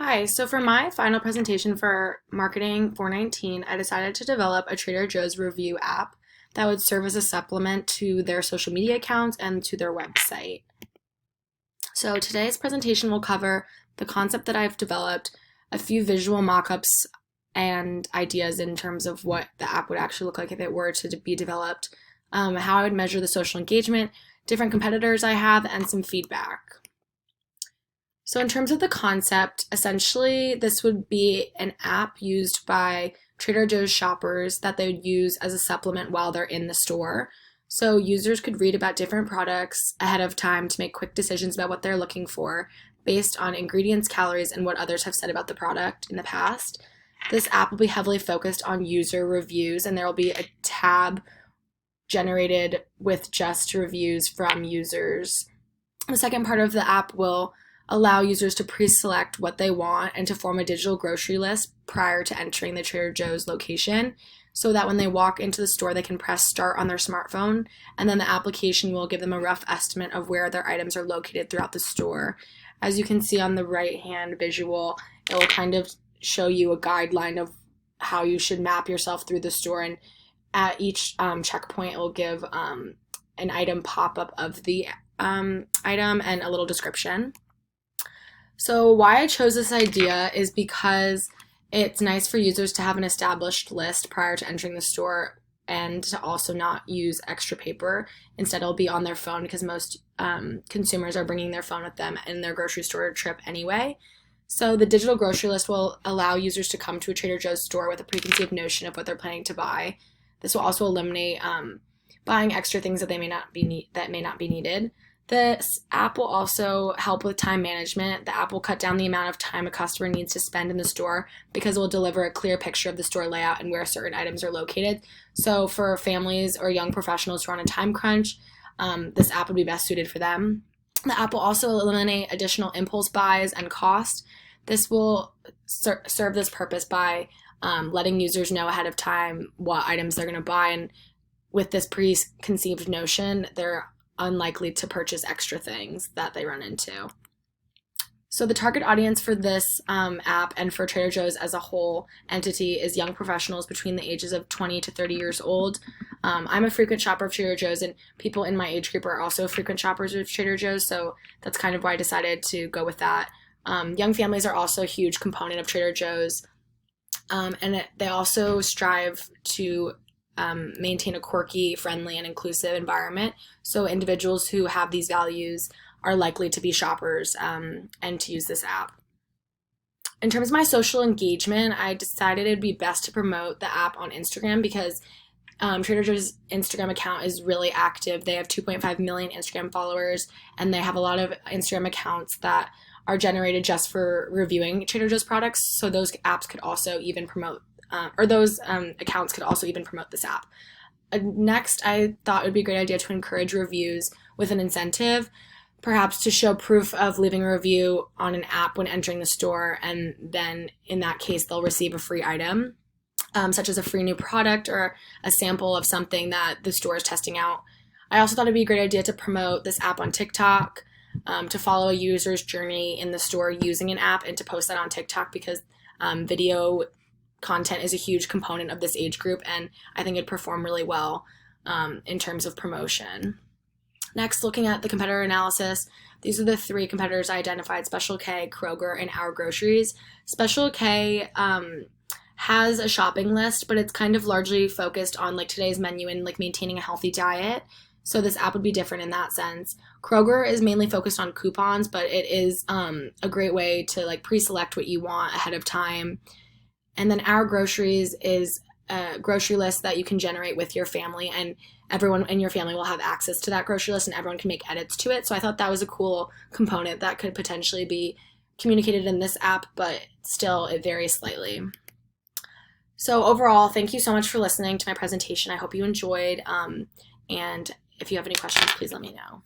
Hi, so for my final presentation for Marketing 419, I decided to develop a Trader Joe's review app that would serve as a supplement to their social media accounts and to their website. So today's presentation will cover the concept that I've developed, a few visual mock-ups and ideas in terms of what the app would actually look like if it were to be developed, how I would measure the social engagement, different competitors I have, and some feedback. So in terms of the concept, essentially this would be an app used by Trader Joe's shoppers that they would use as a supplement while they're in the store. So users could read about different products ahead of time to make quick decisions about what they're looking for based on ingredients, calories, and what others have said about the product in the past. This app will be heavily focused on user reviews, and there will be a tab generated with just reviews from users. The second part of the app will allow users to pre-select what they want and to form a digital grocery list prior to entering the Trader Joe's location so that when they walk into the store, they can press start on their smartphone, and then the application will give them a rough estimate of where their items are located throughout the store. As you can see on the right-hand visual, it will kind of show you a guideline of how you should map yourself through the store, and at each checkpoint, it will give an item pop-up of the item and a little description. So why I chose this idea is because it's nice for users to have an established list prior to entering the store and to also not use extra paper. Instead, it'll be on their phone because most consumers are bringing their phone with them in their grocery store trip anyway. So the digital grocery list will allow users to come to a Trader Joe's store with a preconceived notion of what they're planning to buy. This will also eliminate buying extra things that may not be needed. This app will also help with time management. The app will cut down the amount of time a customer needs to spend in the store because it will deliver a clear picture of the store layout and where certain items are located. So for families or young professionals who are on a time crunch, this app would be best suited for them. The app will also eliminate additional impulse buys and cost. This will serve this purpose by letting users know ahead of time what items they're going to buy, and with this preconceived notion, they're unlikely to purchase extra things that they run into. So the target audience for this app and for Trader Joe's as a whole entity is young professionals between the ages of 20 to 30 years old. I'm a frequent shopper of Trader Joe's, and people in my age group are also frequent shoppers of Trader Joe's, so that's kind of why I decided to go with that. Young families are also a huge component of Trader Joe's, and they also strive to maintain a quirky, friendly, and inclusive environment. So individuals who have these values are likely to be shoppers and to use this app. In terms of my social engagement, I decided it would be best to promote the app on Instagram because Trader Joe's Instagram account is really active. They have 2.5 million Instagram followers, and they have a lot of Instagram accounts that are generated just for reviewing Trader Joe's products. So those apps could also even promote those accounts could also even promote this app. Next, I thought it would be a great idea to encourage reviews with an incentive, perhaps to show proof of leaving a review on an app when entering the store, and then in that case, they'll receive a free item, such as a free new product or a sample of something that the store is testing out. I also thought it'd be a great idea to promote this app on TikTok, to follow a user's journey in the store using an app and to post that on TikTok because video content is a huge component of this age group, and I think it'd perform really well in terms of promotion. Next, looking at the competitor analysis, these are the three competitors I identified: Special K, Kroger, and Our Groceries. Special K has a shopping list, but it's kind of largely focused on like today's menu and like maintaining a healthy diet. So this app would be different in that sense. Kroger is mainly focused on coupons, but it is a great way to like pre-select what you want ahead of time. And then Our Groceries is a grocery list that you can generate with your family, and everyone in your family will have access to that grocery list and everyone can make edits to it. So I thought that was a cool component that could potentially be communicated in this app, but still it varies slightly. So overall, thank you so much for listening to my presentation. I hope you enjoyed, and if you have any questions, please let me know.